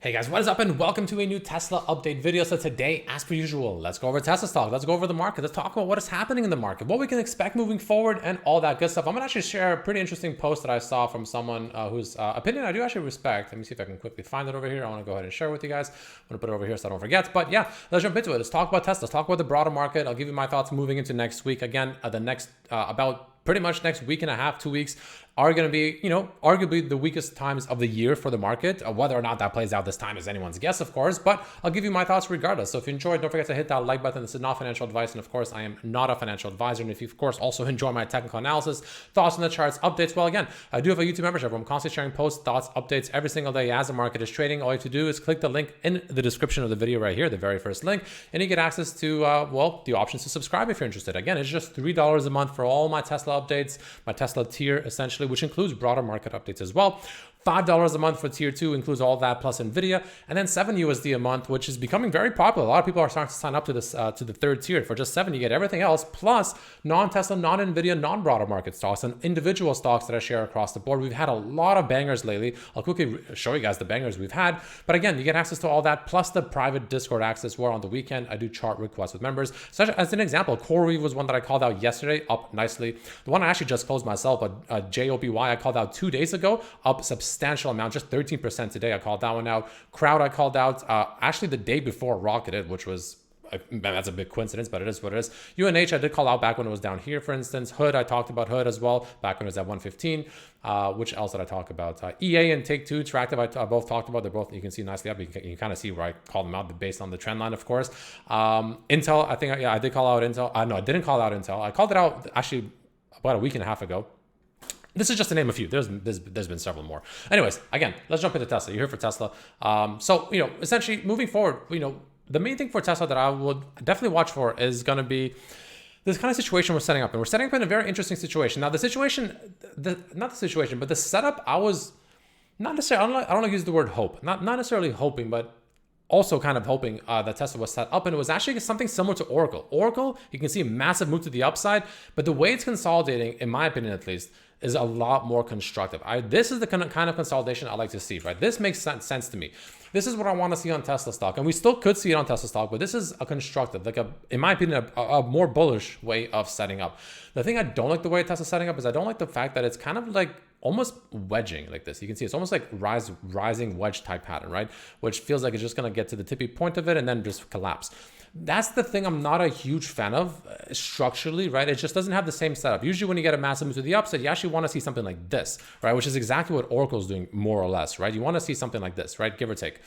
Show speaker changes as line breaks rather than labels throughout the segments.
Hey guys, what is up and welcome to a new Tesla update video. So today, as per usual, let's go over Tesla stock. Let's go over the market. Let's talk about what is happening in the market, what we can expect moving forward and all that good stuff. I'm gonna actually share a pretty interesting post that I saw from someone whose opinion I do actually respect. Let me see if I can quickly find it over here. I wanna go ahead and share it with you guys. I'm gonna put it over here so I don't forget. But yeah, let's jump into it. Let's talk about Tesla. Let's talk about the broader market. I'll give you my thoughts moving into next week. Again, about pretty much next week and a half, 2 weeks are going to be, arguably the weakest times of the year for the market. Whether or not that plays out this time is anyone's guess, of course, but I'll give you my thoughts regardless. So if you enjoyed, don't forget to hit that like button. This is not financial advice. And of course, I am not a financial advisor. And if you, of course, also enjoy my technical analysis, thoughts on the charts, updates, well, again, I do have a YouTube membership where I'm constantly sharing posts, thoughts, updates every single day as the market is trading. All you have to do is click the link in the description of the video right here, the very first link, and you get access to, the options to subscribe if you're interested. Again, it's just $3 a month for all my Tesla updates, my Tesla tier, essentially, which includes broader market updates as well. $5 a month for tier 2 includes all that plus NVDA, and then $7 a month, which is becoming very popular. A lot of people are starting to sign up to this to the third tier. For just $7, you get everything else plus non-Tesla, non-NVIDIA, non-broader market stocks and individual stocks that I share across the board. We've had a lot of bangers lately. I'll quickly show you guys the bangers we've had. But again, you get access to all that plus the private Discord access where on the weekend I do chart requests with members. So as an example, CoreWeave was one that I called out yesterday, up nicely. The one I actually just closed myself, but JOPY I called out 2 days ago, up substantial amount, just 13% today. I called that one out. Crowd I called out actually the day before rocketed, which was that's a big coincidence, but it is what it is. UNH I did call out back when it was down here, for instance. Hood, I talked about Hood as well back when it was at 115. Which else did I talk about? EA and Take Two, Tractive, I both talked about. They're both, you can see nicely up. You can kind of see where I called them out based on the trend line, of course. Intel, I think, I did call out Intel. No, I didn't call out Intel. I called it out actually about a week and a half ago. This is just to name a few. There's been several more. Anyways, again, let's jump into Tesla. You're here for Tesla. So, essentially moving forward, the main thing for Tesla that I would definitely watch for is going to be this kind of situation we're setting up. And we're setting up in a very interesting situation. Now, the situation, not the situation, but the setup, I was not necessarily, I don't like to use the word hope. Not necessarily hoping, but also kind of hoping that Tesla was set up, and it was actually something similar to Oracle. Oracle, you can see a massive move to the upside, but the way it's consolidating, in my opinion at least, is a lot more constructive. This is the kind of consolidation I like to see, right? This makes sense to me. This is what I want to see on Tesla stock, and we still could see it on Tesla stock, but this is a constructive, in my opinion, a more bullish way of setting up. The thing I don't like the way Tesla's setting up is I don't like the fact that it's kind of like almost wedging like this. You can see it's almost like rising wedge type pattern, right? Which feels like it's just going to get to the tippy point of it and then just collapse. That's the thing I'm not a huge fan of structurally, right? It just doesn't have the same setup. Usually when you get a massive move to the upside, you actually want to see something like this, right? Which is exactly what Oracle's doing more or less, right? You want to see something like this, right? Give or take.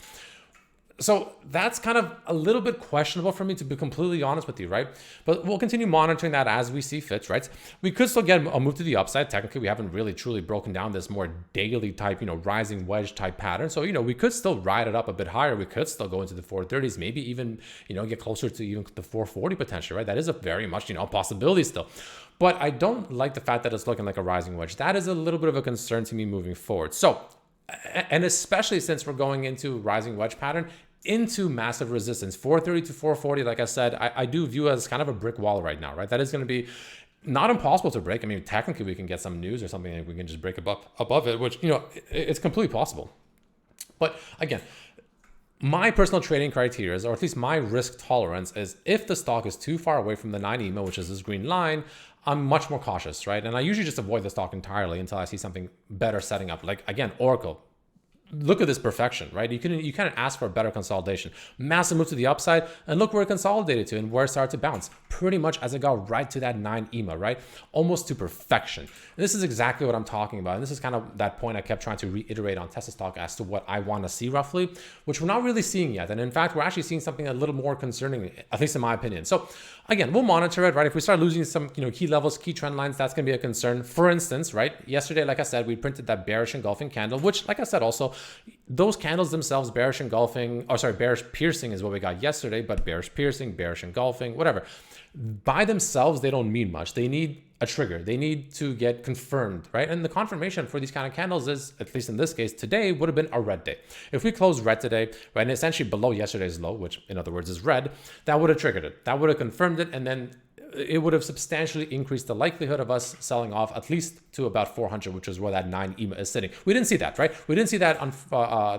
So that's kind of a little bit questionable for me, to be completely honest with you, right? But we'll continue monitoring that as we see fit, right? We could still get a move to the upside. Technically, we haven't really truly broken down this more daily type, rising wedge type pattern. So, we could still ride it up a bit higher. We could still go into the 430s, maybe even, get closer to even the 440 potential, right? That is a very much, a possibility still. But I don't like the fact that it's looking like a rising wedge. That is a little bit of a concern to me moving forward. So, and especially since we're going into rising wedge pattern, into massive resistance, 430 to 440, like I said, I do view as kind of a brick wall right now, right? That is going to be not impossible to break. I mean, technically we can get some news or something and we can just break above it, which, it's completely possible. But again, my personal trading criteria is, or at least my risk tolerance is, if the stock is too far away from the 9 EMA, which is this green line, I'm much more cautious, right? And I usually just avoid the stock entirely until I see something better setting up. Like again, Oracle. Look at this perfection, right? You kind of ask for a better consolidation. Massive move to the upside, and look where it consolidated to and where it started to bounce. Pretty much as it got right to that 9 EMA, right? Almost to perfection. And this is exactly what I'm talking about. And this is kind of that point I kept trying to reiterate on Tesla stock as to what I want to see roughly, which we're not really seeing yet. And in fact, we're actually seeing something a little more concerning, at least in my opinion. So again, we'll monitor it, right? If we start losing some, key levels, key trend lines, that's going to be a concern. For instance, right? Yesterday, like I said, we printed that bearish engulfing candle, which, like I said, also, those candles themselves, bearish piercing is what we got yesterday, but bearish piercing, bearish engulfing, whatever. By themselves, they don't mean much. They need a trigger. They need to get confirmed, right? And the confirmation for these kind of candles is, at least in this case, today would have been a red day. If we close red today, right, and essentially below yesterday's low, which in other words is red, that would have triggered it. That would have confirmed it, and then it would have substantially increased the likelihood of us selling off at least to about 400, which is where that 9 EMA is sitting. We didn't see that, right? We didn't see that on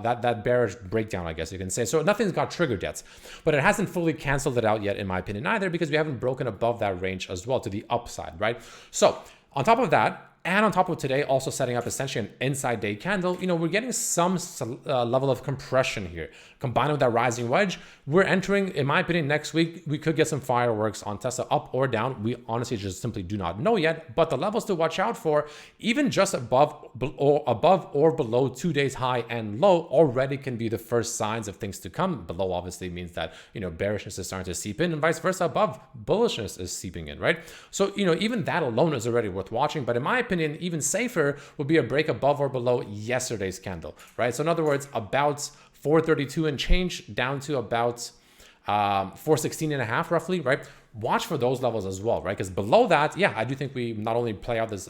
that bearish breakdown, I guess you can say. So nothing's got triggered yet, but it hasn't fully canceled it out yet, in my opinion, either, because we haven't broken above that range as well to the upside, right? So on top of that, and on top of today, also setting up essentially an inside day candle, we're getting some level of compression here. Combined with that rising wedge, we're entering, in my opinion, next week, we could get some fireworks on Tesla up or down. We honestly just simply do not know yet, but the levels to watch out for, even just above or below 2 days high and low, already can be the first signs of things to come. Below obviously means that, bearishness is starting to seep in, and vice versa, above bullishness is seeping in, right? So, even that alone is already worth watching, but in my opinion, even safer would be a break above or below yesterday's candle, right? So in other words, about 432 and change down to about 416 and a half roughly, right? Watch for those levels as well, right? Because below that, yeah, I do think we not only play out this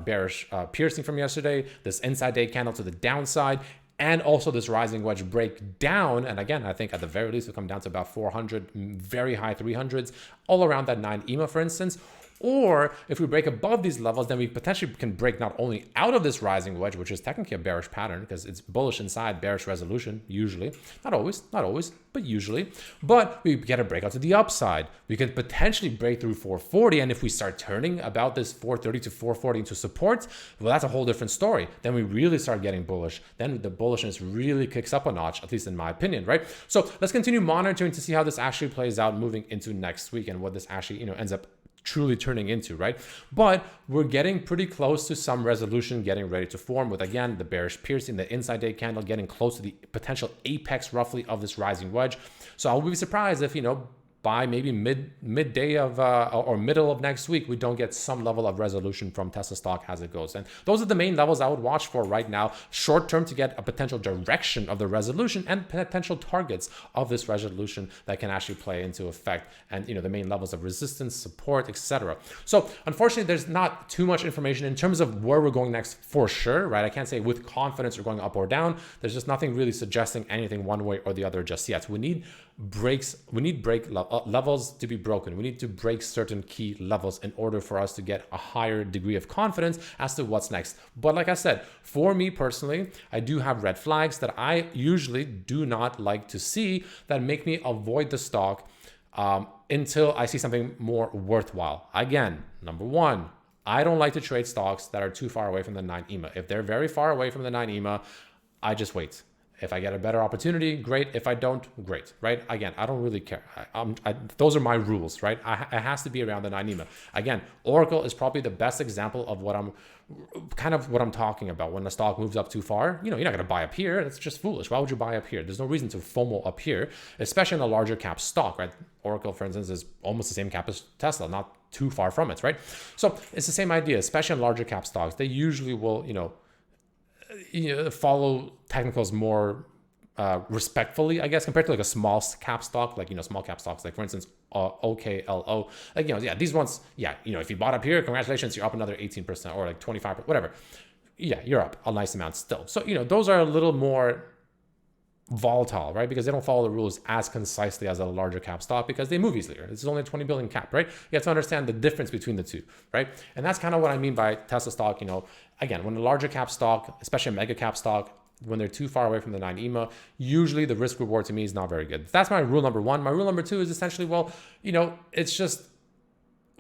bearish piercing from yesterday, this inside day candle to the downside, and also this rising wedge break down. And again, I think at the very least we'll come down to about 400, very high 300s, all around that 9 EMA, for instance. Or if we break above these levels, then we potentially can break not only out of this rising wedge, which is technically a bearish pattern because it's bullish inside, bearish resolution, usually. Not always, but usually. But we get a breakout to the upside. We can potentially break through 440. And if we start turning about this 430 to 440 into support, well, that's a whole different story. Then we really start getting bullish. Then the bullishness really kicks up a notch, at least in my opinion, right? So let's continue monitoring to see how this actually plays out moving into next week and what this actually, ends up truly turning into, right? But we're getting pretty close to some resolution getting ready to form with, again, the bearish piercing, the inside day candle getting close to the potential apex roughly of this rising wedge. So I'll be surprised if, by maybe midday of or middle of next week, we don't get some level of resolution from Tesla stock as it goes. And those are the main levels I would watch for right now, short term, to get a potential direction of the resolution and potential targets of this resolution that can actually play into effect, and the main levels of resistance, support, etc. So unfortunately, there's not too much information in terms of where we're going next for sure, right? I can't say with confidence we're going up or down. There's just nothing really suggesting anything one way or the other just yet. We need breaks, levels to be broken. We need to break certain key levels in order for us to get a higher degree of confidence as to what's next. But like I said, for me personally, I do have red flags that I usually do not like to see that make me avoid the stock until I see something more worthwhile. Again, number one, I don't like to trade stocks that are too far away from the 9 EMA. If they're very far away from the 9 EMA, I just wait. If I get a better opportunity, great. If I don't, great, right? Again, I don't really care. Those are my rules, right? It has to be around the 9 EMA. Again, Oracle is probably the best example of what I'm talking about. When the stock moves up too far, you're not going to buy up here. That's just foolish. Why would you buy up here? There's no reason to FOMO up here, especially in a larger cap stock, right? Oracle, for instance, is almost the same cap as Tesla, not too far from it, right? So it's the same idea, especially in larger cap stocks. They usually will, follow technicals more respectfully, I guess, compared to like a small cap stock, like, small cap stocks, like for instance, OKLO, like, these ones, if you bought up here, congratulations, you're up another 18% or like 25%, whatever. Yeah, you're up a nice amount still. So, those are a little more volatile, right? Because they don't follow the rules as concisely as a larger cap stock because they move easier. This is only a 20 billion cap, right? You have to understand the difference between the two, right? And that's kind of what I mean by Tesla stock. Again, when a larger cap stock, especially a mega cap stock, when they're too far away from the 9 EMA, usually the risk reward to me is not very good. That's my rule number one. My rule number two is essentially, it's just,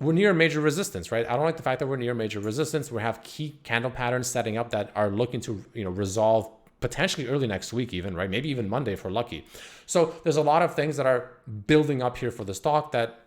we're near major resistance, right? I don't like the fact that we're near major resistance. We have key candle patterns setting up that are looking to, resolve potentially early next week even, right? Maybe even Monday if we're lucky. So there's a lot of things that are building up here for the stock that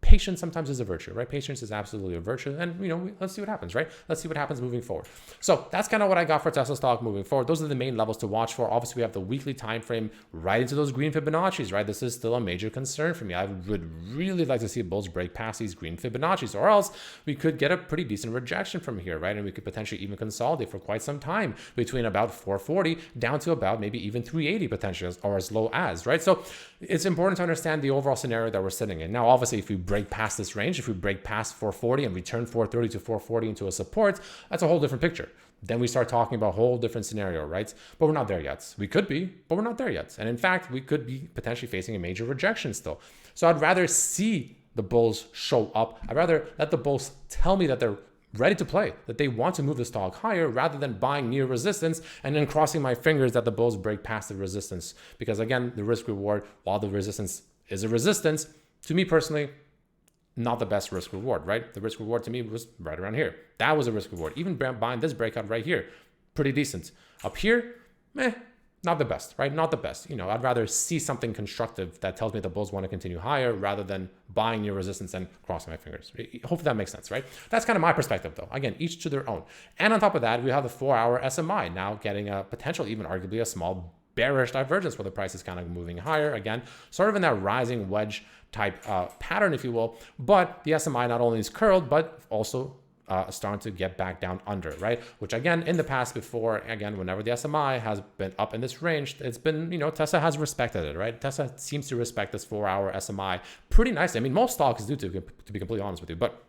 patience sometimes is a virtue, right? Patience is absolutely a virtue. And, let's see what happens, right? Let's see what happens moving forward. So that's kind of what I got for Tesla stock moving forward. Those are the main levels to watch for. Obviously, we have the weekly time frame right into those green Fibonacci's, right? This is still a major concern for me. I would really like to see bulls break past these green Fibonacci's, or else we could get a pretty decent rejection from here, right? And we could potentially even consolidate for quite some time between about 440 down to about maybe even 380 potentially, or as low as, right? So it's important to understand the overall scenario that we're sitting in. Now, obviously, if we break past this range, if we break past 440 and we turn 430 to 440 into a support, that's a whole different picture. Then we start talking about a whole different scenario, right? But we're not there yet. We could be, but we're not there yet. And in fact, we could be potentially facing a major rejection still. So I'd rather see the bulls show up. I'd rather let the bulls tell me that they're ready to play, that they want to move the stock higher rather than buying near resistance and then crossing my fingers that the bulls break past the resistance. Because again, the risk reward, while the resistance is a resistance, to me personally, not the best risk reward, right? The risk reward to me was right around here. That was a risk reward. Even buying this breakout right here, pretty decent. Up here, not the best, right? Not the best. I'd rather see something constructive that tells me the bulls want to continue higher rather than buying near resistance and crossing my fingers. Hopefully that makes sense, right? That's kind of my perspective though. Again, each to their own. And on top of that, we have the 4-hour SMI now getting a potential, even arguably a small bearish divergence where the price is kind of moving higher. Again, sort of in that rising wedge type pattern, if you will. But the SMI not only is curled, but also starting to get back down under, right? Which again, in the past before, again, whenever the SMI has been up in this range, it's been, Tesla has respected it, right? Tesla seems to respect this 4-hour SMI pretty nicely. I mean, most stocks do, to be completely honest with you, but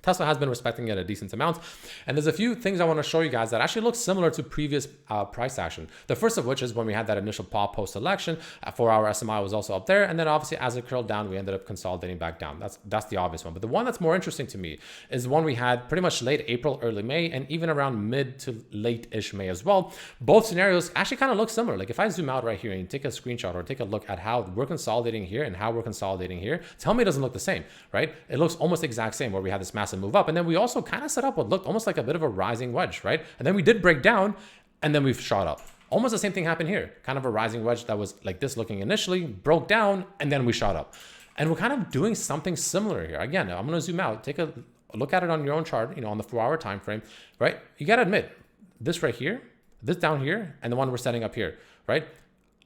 Tesla has been respecting it a decent amount. And there's a few things I want to show you guys that actually look similar to previous price action. The first of which is when we had that initial pop post-election, 4-hour SMI was also up there. And then obviously as it curled down, we ended up consolidating back down. That's the obvious one. But the one that's more interesting to me is the one we had pretty much late April, early May, and even around mid to late-ish May as well. Both scenarios actually kind of look similar. Like if I zoom out right here and you take a screenshot or take a look at how we're consolidating here and how we're consolidating here, tell me it doesn't look the same, right? It looks almost the exact same where we had this massive move up. And then we also kind of set up what looked almost like a bit of a rising wedge, right? And then we did break down and then we've shot up. Almost the same thing happened here. Kind of a rising wedge that was like this looking initially, broke down, and then we shot up. And we're kind of doing something similar here. Again, I'm going to zoom out, take a look at it on your own chart, on the 4-hour time frame, right? You got to admit, this right here, this down here, and the one we're setting up here, right?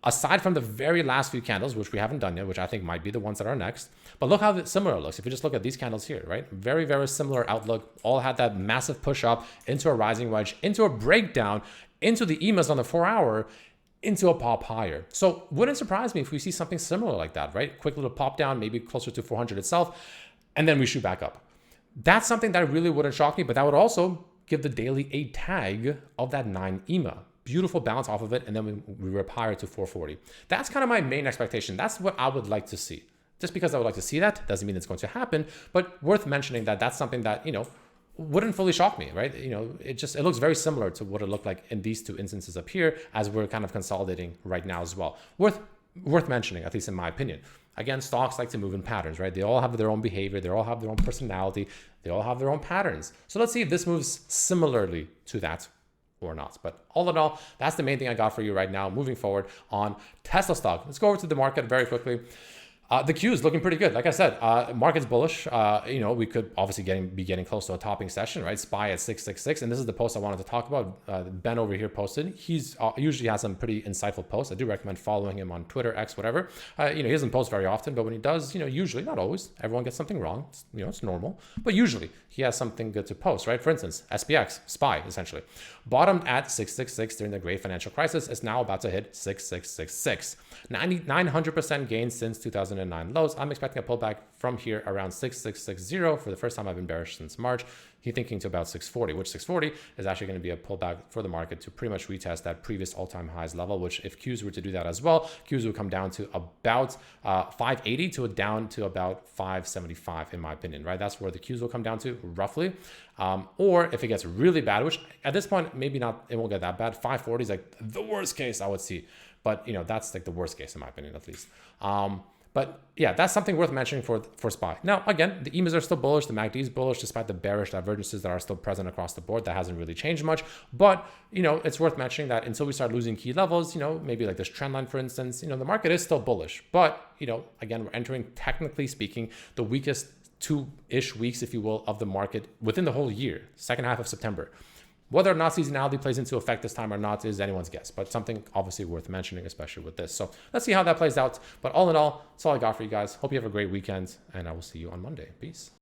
Aside from the very last few candles, which we haven't done yet, which I think might be the ones that are next. But look how similar it looks. If you just look at these candles here, right? Very, very similar outlook. All had that massive push up into a rising wedge, into a breakdown, into the EMAs on the 4-hour, into a pop higher. So wouldn't surprise me if we see something similar like that, right? Quick little pop down, maybe closer to 400 itself, and then we shoot back up. That's something that really wouldn't shock me, but that would also give the daily a tag of that 9 EMA. Beautiful bounce off of it, and then we rip higher to 440. That's kind of my main expectation. That's what I would like to see. Just because I would like to see that doesn't mean it's going to happen, but worth mentioning that that's something that, wouldn't fully shock me, right? It looks very similar to what it looked like in these two instances up here as we're kind of consolidating right now as well. Worth mentioning, at least in my opinion. Again, stocks like to move in patterns, right? They all have their own behavior. They all have their own personality. They all have their own patterns. So let's see if this moves similarly to that or not. But all in all, that's the main thing I got for you right now moving forward on Tesla stock. Let's go over to the market very quickly. The Q is looking pretty good. Like I said, market's bullish. We could obviously be getting close to a topping session, right? SPY at 666. And this is the post I wanted to talk about. Ben over here posted. He's usually has some pretty insightful posts. I do recommend following him on Twitter, X, whatever. He doesn't post very often, but when he does, usually, not always, everyone gets something wrong. It's normal. But usually he has something good to post, right? For instance, SPX, SPY, essentially. Bottomed at 666 during the great financial crisis, is now about to hit 6666. 900% gains since 2009 lows. I'm expecting a pullback from here around 6660 for the first time I've been bearish since March. He's thinking to about 640, which 640 is actually going to be a pullback for the market to pretty much retest that previous all-time highs level, which if Qs were to do that as well, Qs would come down to about 580 to down to about 575 in my opinion, right? That's where the Qs will come down to roughly. Or if it gets really bad, which at this point, maybe not, it won't get that bad. 540 is like the worst case I would see. But, that's like the worst case in my opinion, at least. But yeah, that's something worth mentioning for SPY. Now, again, the EMAs are still bullish. The MACD is bullish despite the bearish divergences that are still present across the board. That hasn't really changed much. But, it's worth mentioning that until we start losing key levels, maybe like this trend line, for instance, the market is still bullish. But, again, we're entering, technically speaking, the weakest 2-ish weeks, if you will, of the market within the whole year, second half of September. Whether or not seasonality plays into effect this time or not is anyone's guess, but something obviously worth mentioning, especially with this. So let's see how that plays out. But all in all, that's all I got for you guys. Hope you have a great weekend, and I will see you on Monday. Peace.